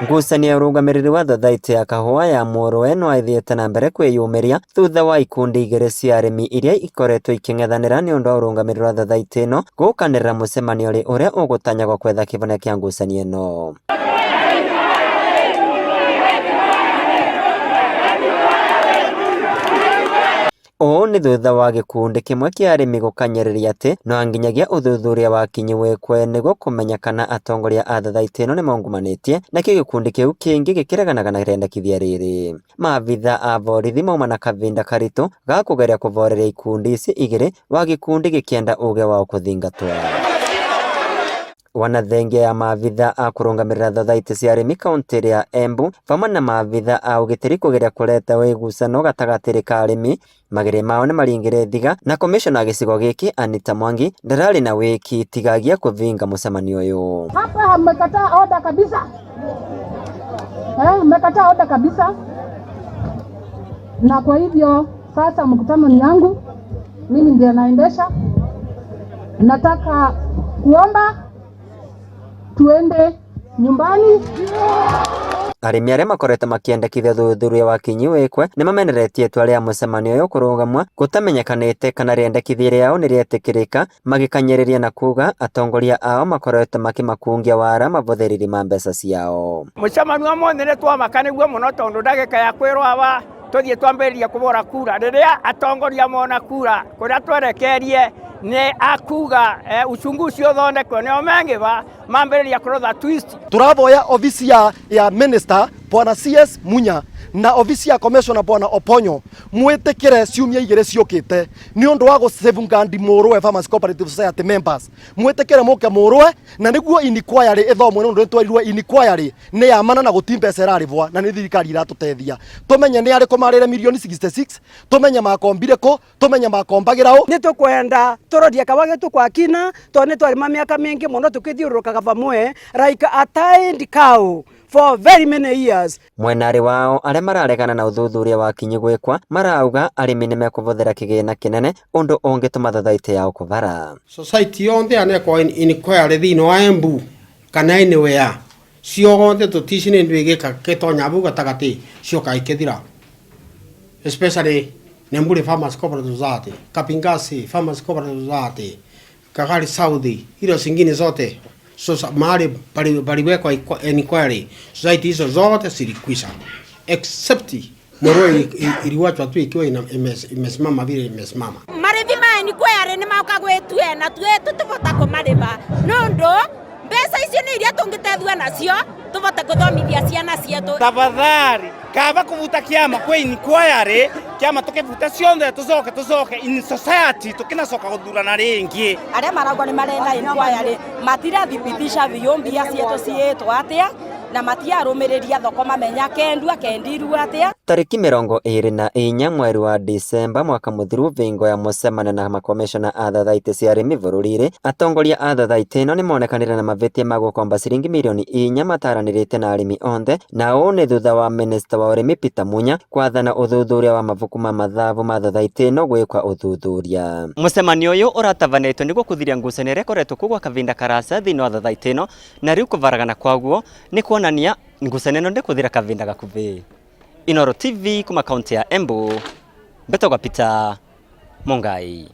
Ngucanio ya urungamiriri wa thathaitĩ ya kahũa ya Mũrũwe no ĩthiĩte na mbere kwĩyumĩria thutha wa ikundi igĩrĩ cia arĩmi iria ikoretwo ikĩng'ethanĩra nĩ ũndũ wa ũrũngamĩrĩri wa thathaitĩ ĩno gũkanĩrĩra mũcemanio ũrĩa ũgũtanyagwo kwetha kĩhonia kĩa ngucanio ĩno. Ũũ nĩ thutha wa gĩkundi kĩmwe kĩa arĩmi gũkanyĩrĩria atĩ no nginyagia ũthuthuria wakinyi wĩkwe nĩguo kũmenya kana atongoria a thathaitĩ ĩno nĩmaungumanitie, nakĩo gĩkundi kĩu kĩngĩ gĩkĩreganaga na rĩendekithia rĩrĩ. Maabitha a borithi mauma na kavinda karitũ ga kũgeria kũboreria ikundi ici igĩrĩ wa gĩkundi gĩkĩenda uge wao kũthingatwo. Wanathengia ya maabitha a kũrũngamĩrĩra thathaitĩ cia arĩmi kaunti ya Embu vamwe na maabitha a ũgitĩri kũgeria kũreta wĩgucano gatagatĩ ka arĩmi, mageria mao nĩ maringire thiga na komishona gĩcigo gĩkĩ Anita Mwangi ndararĩ na wĩki tigagia kũvinga mũcemanio ũyũ. Hapa mmekataa oda kabisa. Mmekataa oda kabisa. Na kwa hivyo sasa mkutano ni yangu. Mimi ndiye naendesha. Nataka kuomba tuende nyumbani. Arĩmi arĩa makoretwo makĩendekithia thuthuria wakinyi wĩkwe nĩ mameneretie itua rĩa mũcemanio ũyũ kũrũgamwa gũtamenyekanĩte kana rĩendekithia rĩao nĩ rĩetĩkĩrĩka, magĩkanyĩrĩria na kuga atongoria ao makoretwo makĩmakungia wara mabũthĩrĩri ma mbeca ciao. Mũcemanio mothe nĩ twamaka nĩguo mũno tondũ ndagĩka ya kwĩrwa tũthiĩ twambĩrĩria kũbora kura rĩrĩa atongoria mona kura kũrĩa twerekerie ne akuga uchunguzi uthondekwe nĩo mengiba mambĩrĩria kũrotha twist. Turavoya ofisi ya minister bwana CS Munya na ofisi ya commissioner bwana Oponyo mwĩtĩkĩre ciumia igĩrĩ ciũkĩte nĩ ũndũ wa gũsafeguard Mũrũwe Farmers Cooperative Society members, mwĩtĩkĩre mũke Mũrũwe na nĩguo inquiry ĩthomwe nĩ ũndũ twarirwo inquiry nĩ yamana na gũti mbeca ĩrarĩbwa na nĩ thirikari iratũteithia, tũmenye nĩ arĩkũ marĩre milioni 66, tũmenye makombire kũ, tũmenye makombagĩra ũ. Nĩ tũkwenda tũrodie kawage tũkwakina tondũ nĩ twarĩ mĩaka mĩingĩ mũno tũkĩthiũrũrũkaga vamwe like a tied cow for very many years. Mwenari wao arĩa mararegana na ũthuthuria wakinyi gwĩkwa marauga arĩmi nĩ mekũbũthĩra kĩgĩna kĩnene ũndũ ũngĩtũma thathaitĩ yao kũbara. Society yonthe anekwa inquiry thĩinĩ wa Embu kana anywhere ciothe tũtici nĩ ndwĩgĩka kĩtonya bau gatagatĩ cioka ikĩthira, especially Nembure Farmers Cooperative Society, Kapingasi Farmers Cooperative Society, Kagari South, hilo zingine zote mahali paliwekwa inquiry, society hizo zote zilikwisha except Mũrũwe iliwachwa tu ikiwa imesimama vile imesimama. Marithi ma inquiry ni mauka gwĩtue na tutubota kũmariba nondo mbeca icio nĩ iria tũngĩteithua nacio tũbote gũthomithia ciana ciitũ. Tafadhali kaba kuvuta kiama kwa inquiry kiama tukivuta cionthe tucoke in society tukinacoka guthurana ringi. Arĩa marauga nĩ marenda inquiry matirathibitisha biũ mbia ciitũ ciĩtwo atia na matiarũmĩrĩria thoko mamenya kendua kendiru atia. Tarĩki 24 mweri wa Disemba mwaka mũthiru vingo ya mũcemanio na makomishona a thathaitĩ cia arĩmi bũrũri-inĩ, atongoria a thathaitĩ ĩno nĩ monekanire na mahĩtia ma gũkomba ciringi milioni 4 mataranĩrĩte na arĩmi onthe, na ũũ nĩ thutha wa minista wa ũrĩmi Peter Munya kwathana ũthuthuria wa mabuku ma mathabu ma thathaitĩ ĩno gwĩkwa ũthuthuria. Mũcemanio ũyũ ũratabanĩtwo nĩguo kũthiria ngucanio ĩrĩa ĩkoretwo kuo gwa kavinda karasa thĩinĩ wa thathaitĩ ĩno, na rĩu kũvaragana kwaguo nĩ kuonania ngucanio ĩno ndĩkũthira kavinda gakuhĩ. Inooro TV kuma kaunti ya Embu, Betogwa Peter Mongai.